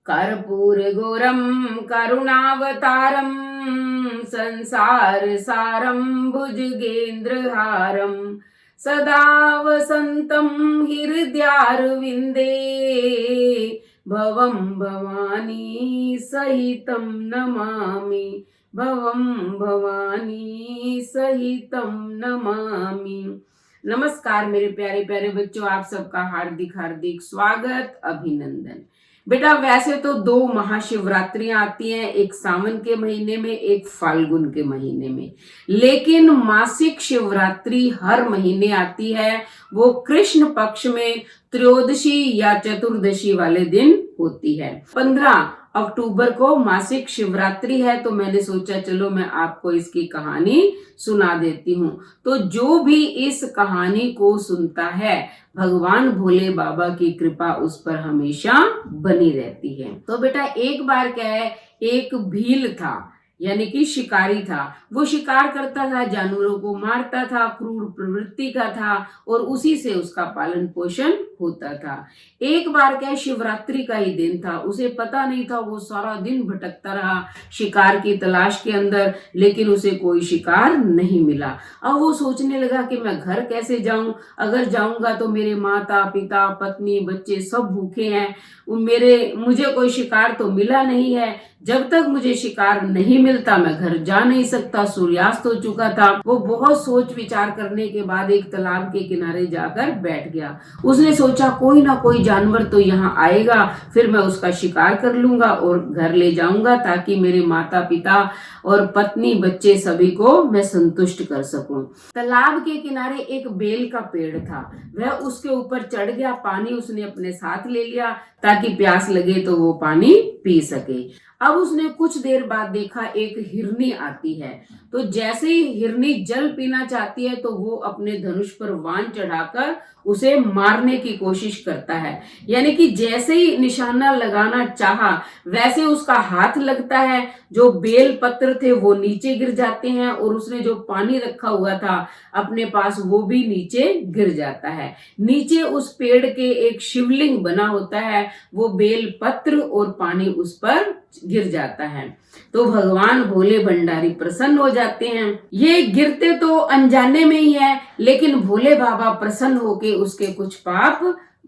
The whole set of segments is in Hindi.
कर्पूरगौरं करुणावतारं संसार सारं भुजगेन्द्रहारं सदा वसन्तं हृदयारविन्दे भवं भवानी सहितं नमामि भवं भवानी सहितं नमामि। नमस्कार मेरे प्यारे प्यारे बच्चों, आप सबका हार्दिक हार्दिक स्वागत, अभिनंदन। बेटा वैसे तो 2 महाशिवरात्रियां आती हैं, एक सावन के महीने में, एक फाल्गुन के महीने में, लेकिन मासिक शिवरात्रि हर महीने आती है। वो कृष्ण पक्ष में त्रयोदशी या चतुर्दशी वाले दिन होती है। 15 अक्टूबर को मासिक शिवरात्रि है, तो मैंने सोचा चलो मैं आपको इसकी कहानी सुना देती हूँ। तो जो भी इस कहानी को सुनता है, भगवान भोले बाबा की कृपा उस पर हमेशा बनी रहती है। तो बेटा एक बार क्या है, एक भील था यानी कि शिकारी था। वो शिकार करता था, जानवरों को मारता था, क्रूर प्रवृत्ति का था और उसी से उसका पालन पोषण होता था। एक बार क्या शिवरात्रि का ही दिन था, उसे पता नहीं था, वो सारा दिन भटकता रहा शिकार की तलाश के अंदर, लेकिन उसे कोई शिकार नहीं मिला। अब वो सोचने लगा कि मैं घर कैसे जाऊं, अगर जाऊंगा तो मेरे माता पिता पत्नी बच्चे सब भूखे हैं, मुझे कोई शिकार तो मिला नहीं है, जब तक मुझे शिकार नहीं मिलता मैं घर जा नहीं सकता। सूर्यास्त हो चुका था। वो बहुत सोच विचार करने के बाद एक तालाब के किनारे जाकर बैठ गया। उसने सोचा कोई ना कोई जानवर तो यहाँ आएगा, फिर मैं उसका शिकार कर लूंगा और घर ले जाऊंगा ताकि मेरे माता पिता और पत्नी बच्चे सभी को मैं संतुष्ट कर सकूं। तालाब के किनारे एक बेल का पेड़ था, वह उसके ऊपर चढ़ गया। पानी उसने अपने साथ ले लिया ताकि प्यास लगे तो वो पानी पी सके। अब उसने कुछ देर बाद देखा एक हिरनी आती है, तो जैसे ही हिरनी जल पीना चाहती है तो वो अपने धनुष पर वाण चढ़ाकर उसे मारने की कोशिश करता है। यानी कि जैसे ही निशाना लगाना चाहा वैसे उसका हाथ लगता है, जो बेल पत्र थे वो नीचे गिर जाते हैं और उसने जो पानी रखा हुआ था अपने पास वो भी नीचे गिर जाता है। नीचे उस पेड़ के एक शिवलिंग बना होता है, वो बेल पत्र और पानी उस पर गिर जाता है। तो भगवान भोले भंडारी प्रसन्न हो जाते हैं। ये गिरते तो अनजाने में ही है, लेकिन भोले बाबा प्रसन्न होके उसके कुछ पाप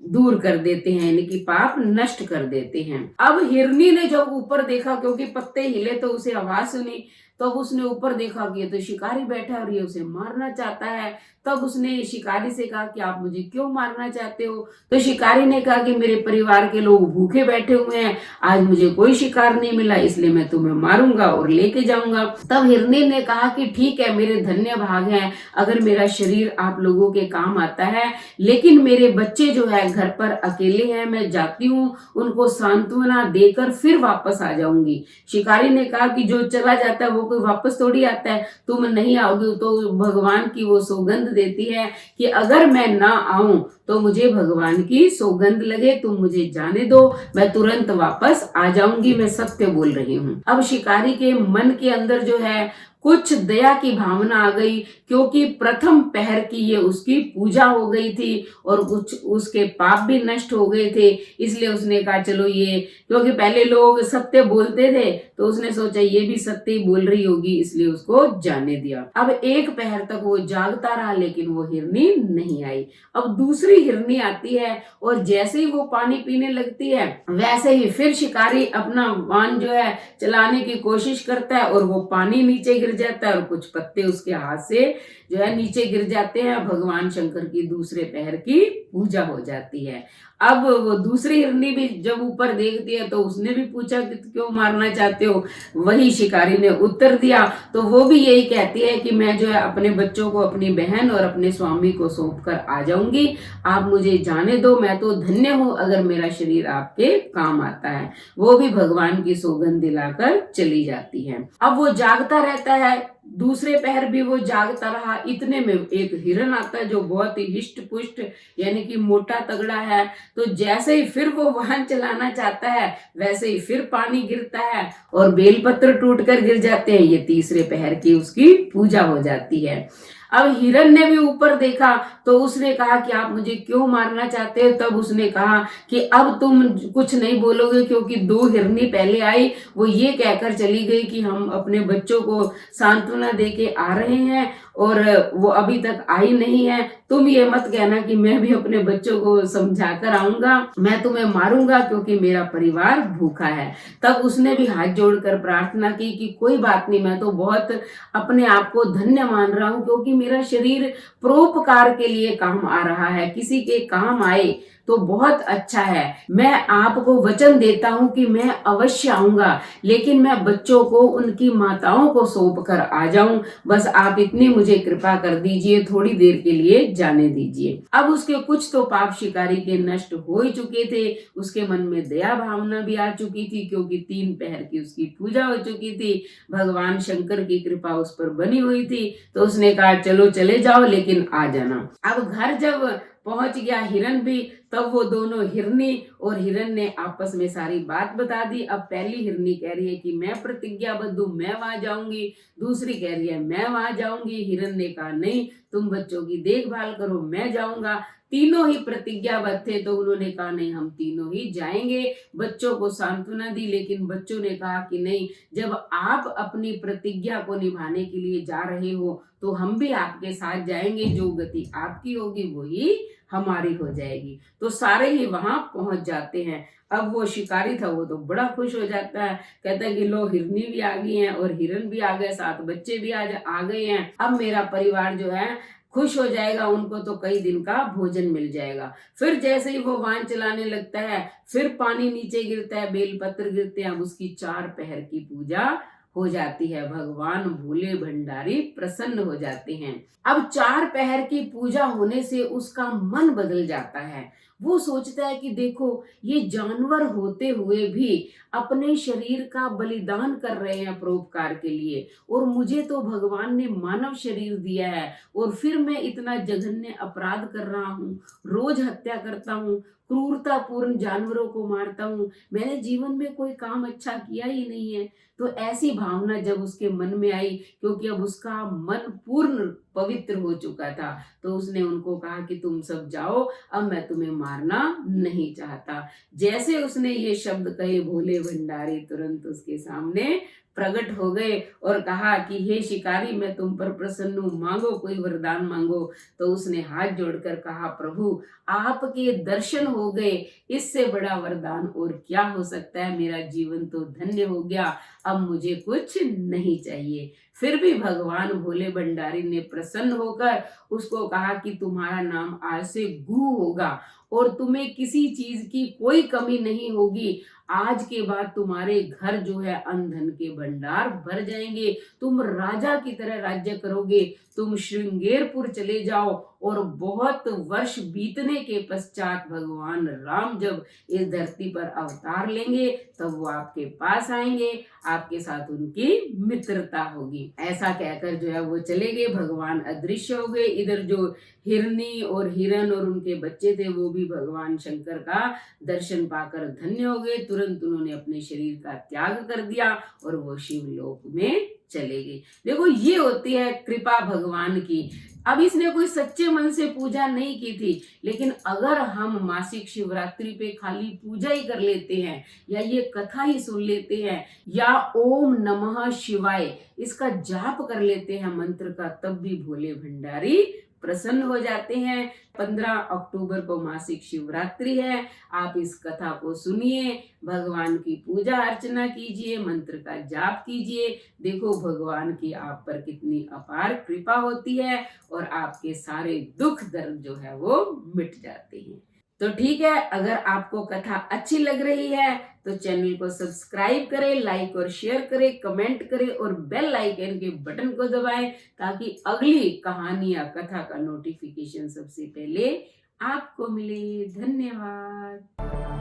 दूर कर देते हैं, यानी कि पाप नष्ट कर देते हैं। अब हिरनी ने जब ऊपर देखा, क्योंकि पत्ते हिले तो उसे आवाज सुनी, तब उसने ऊपर देखा कि ये तो शिकारी बैठा है और ये उसे मारना चाहता है। तब उसने शिकारी से कहा कि आप मुझे क्यों मारना चाहते हो? तो शिकारी ने कहा कि मेरे परिवार के लोग भूखे बैठे हुए हैं, आज मुझे कोई शिकार नहीं मिला, इसलिए मैं तुम्हें मारूंगा और लेके जाऊंगा। तब हिरनी ने कहा कि ठीक है, मेरे धन्य भाग हैं अगर मेरा शरीर आप लोगों के काम आता है, लेकिन मेरे बच्चे जो है घर पर अकेले हैं, मैं जाती हूँ, उनको सांत्वना देकर फिर वापस आ जाऊंगी। शिकारी ने कहा कि जो चला जाता है वो कोई वापस थोड़ी आता है, तुम नहीं आओगे। तो भगवान की वो सौगंध देती है कि अगर मैं ना आऊं तो मुझे भगवान की सौगंध लगे, तुम मुझे जाने दो, मैं तुरंत वापस आ जाऊंगी, मैं सत्य बोल रही हूँ। अब शिकारी के मन के अंदर जो है कुछ दया की भावना आ गई, क्योंकि प्रथम पहर की ये उसकी पूजा हो गई थी और कुछ उसके पाप भी नष्ट हो गए थे। इसलिए उसने कहा चलो ये, क्योंकि पहले लोग सत्य बोलते थे तो उसने सोचा ये भी सत्य ही बोल रही होगी, इसलिए उसको जाने दिया। अब एक पहर तक वो जागता रहा, लेकिन वो हिरनी नहीं आई। अब दूसरी हिरनी आती है और जैसे ही वो पानी पीने लगती है वैसे ही फिर शिकारी अपना वाण जो है चलाने की कोशिश करता है और वो पानी नीचे गिर जाता है और कुछ पत्ते उसके हाथ से जो है नीचे गिर जाते हैं। भगवान शंकर की दूसरे पहर की पूजा हो जाती है। अब वो दूसरी हिरनी भी जब ऊपर देखती है तो उसने भी पूछा कि क्यों मारना चाहते हो? वही शिकारी ने उत्तर दिया, तो वो भी यही कहती है कि मैं जो है अपने बच्चों को, अपनी बहन और अपने स्वामी को सौंप कर आ जाऊंगी, आप मुझे जाने दो, मैं तो धन्य हूं अगर मेरा शरीर आपके काम आता है। वो भी भगवान की सौगंध दिलाकर चली जाती है। अब वो जागता रहता है, दूसरे पहर भी वो जागता रहा। इतने में एक हिरन आता है जो बहुत ही हिष्ट पुष्ट यानी कि मोटा तगड़ा है। तो जैसे ही फिर वो वाहन चलाना चाहता है वैसे ही फिर पानी गिरता है और बेलपत्र टूटकर गिर जाते हैं। ये तीसरे पहर की उसकी पूजा हो जाती है। अब हिरन ने भी ऊपर देखा तो उसने कहा कि आप मुझे क्यों मारना चाहते हो। तब उसने कहा कि अब तुम कुछ नहीं बोलोगे, क्योंकि दो हिरनी पहले आई, वो ये कहकर चली गई कि हम अपने बच्चों को सांत्वना दे के आ रहे हैं और वो अभी तक आई नहीं है। तुम ये मत कहना कि मैं भी अपने बच्चों को समझा कर आऊंगा, मैं तुम्हें मारूंगा क्योंकि मेरा परिवार भूखा है। तब उसने भी हाथ जोड़कर प्रार्थना की कि कोई बात नहीं, मैं तो बहुत अपने आप को धन्य मान रहा हूं, क्योंकि मेरा शरीर परोपकार के लिए काम आ रहा है, किसी के काम आए तो बहुत अच्छा है। मैं आपको वचन देता हूं कि मैं अवश्य आऊंगा, लेकिन मैं बच्चों को उनकी माताओं को सौंप कर आ जाऊं, बस आप इतनी मुझे कृपा कर दीजिए, थोड़ी देर के लिए जाने दीजिए। अब उसके कुछ तो पाप शिकारी के नष्ट हो ही चुके थे, उसके मन में दया भावना भी आ चुकी थी, क्योंकि 3 पहर की उसकी पूजा हो चुकी थी, भगवान शंकर की कृपा उस पर बनी हुई थी। तो उसने कहा चलो चले जाओ, लेकिन आ जाना। अब घर जब पहुंच गया हिरन भी, तब वो दोनों हिरनी और हिरन ने आपस में सारी बात बता दी। अब पहली हिरनी कह रही है कि मैं प्रतिज्ञाबद्ध हूं, मैं वहां जाऊंगी। दूसरी कह रही है मैं वहां जाऊंगी। हिरन ने कहा नहीं, तुम बच्चों की देखभाल करो, मैं जाऊंगा। तीनों ही प्रतिज्ञाबद्ध थे, तो उन्होंने कहा नहीं, हम तीनों ही जाएंगे। बच्चों को सांत्वना दी, लेकिन बच्चों ने कहा कि नहीं, जब आप अपनी प्रतिज्ञा को निभाने के लिए जा रहे हो तो हम भी आपके साथ जाएंगे, जो गति आपकी होगी वही हमारी हो जाएगी। तो सारे ही वहां पहुंच जाते हैं। अब वो शिकारी था, वो तो बड़ा खुश हो जाता है, कहता है कि लो हिरनी भी आ गई हैं और हिरन भी आ गए, 7 बच्चे भी आ गए हैं, अब मेरा परिवार जो है खुश हो जाएगा, उनको तो कई दिन का भोजन मिल जाएगा। फिर जैसे ही वो वाहन चलाने लगता है, फिर पानी नीचे गिरता है, बेलपत्र गिरते हैं। अब उसकी 4 पहर की पूजा हो जाती है, भगवान भोले भंडारी प्रसन्न हो जाते हैं। अब 4 पहर की पूजा होने से उसका मन बदल जाता है। वो सोचता है कि देखो, ये जानवर होते हुए भी अपने शरीर का बलिदान कर रहे हैं परोपकार के लिए, और मुझे तो भगवान ने मानव शरीर दिया है, और फिर मैं इतना जघन्य अपराध कर रहा हूँ, रोज हत्या करता हूँ, क्रूरतापूर्ण जानवरों को मारता हूँ, मैंने जीवन में कोई काम अच्छा किया ही नहीं है। तो ऐसी भावना जब उसके मन में आई, क्योंकि अब उसका मन पूर्ण पवित्र हो चुका था, तो उसने उनको कहा कि तुम सब जाओ, अब मैं तुम्हें मारना नहीं चाहता। जैसे उसने ये शब्द कहे, भोले भंडारी तुरंत उसके सामने प्रकट हो गए और कहा कि हे शिकारी, मैं तुम पर प्रसन्न हूं, मांगो, कोई वरदान मांगो। तो उसने हाथ जोड़कर कहा, प्रभु आपके दर्शन हो गए, इससे बड़ा वरदान और क्या हो सकता है, मेरा जीवन तो धन्य हो गया, अब मुझे कुछ नहीं चाहिए। फिर भी भगवान भोले भंडारी ने प्रसन्न होकर उसको कहा कि तुम्हारा नाम आज से गुरु होगा और तुम्हें किसी चीज की कोई कमी नहीं होगी। आज के बाद तुम्हारे घर जो है अन्न धन के भंडार भर जाएंगे, तुम राजा की तरह राज्य करोगे। तुम श्रृंगेरपुर चले जाओ, और बहुत वर्ष बीतने के पश्चात भगवान राम जब इस धरती पर अवतार लेंगे, तब वो आपके पास आएंगे, आपके साथ उनकी मित्रता होगी। ऐसा कहकर जो है वो चले गए, भगवान अदृश्य हो गए। इधर जो हिरनी और हिरन और उनके बच्चे थे, वो भी भगवान शंकर का दर्शन पाकर धन्य हो गए। तुरंत उन्होंने अपने शरीर का त्याग कर दिया और वो शिवलोक में चले गए। देखो, ये होती है कृपा भगवान की। अब इसने कोई सच्चे मन से पूजा नहीं की थी, लेकिन अगर हम मासिक शिवरात्रि पे खाली पूजा ही कर लेते हैं, या ये कथा ही सुन लेते हैं, या ओम नमः शिवाय इसका जाप कर लेते हैं मंत्र का, तब भी भोले भंडारी प्रसन्न हो जाते हैं। 15 अक्टूबर को मासिक शिवरात्रि है। आप इस कथा को सुनिए, भगवान की पूजा अर्चना कीजिए, मंत्र का जाप कीजिए। देखो भगवान की आप पर कितनी अपार कृपा होती है और आपके सारे दुख दर्द जो है वो मिट जाते हैं। तो ठीक है, अगर आपको कथा अच्छी लग रही है तो चैनल को सब्सक्राइब करें, लाइक और शेयर करें, कमेंट करें और बेल आइकन के बटन को दबाएं, ताकि अगली कहानी या कथा का नोटिफिकेशन सबसे पहले आपको मिले। धन्यवाद।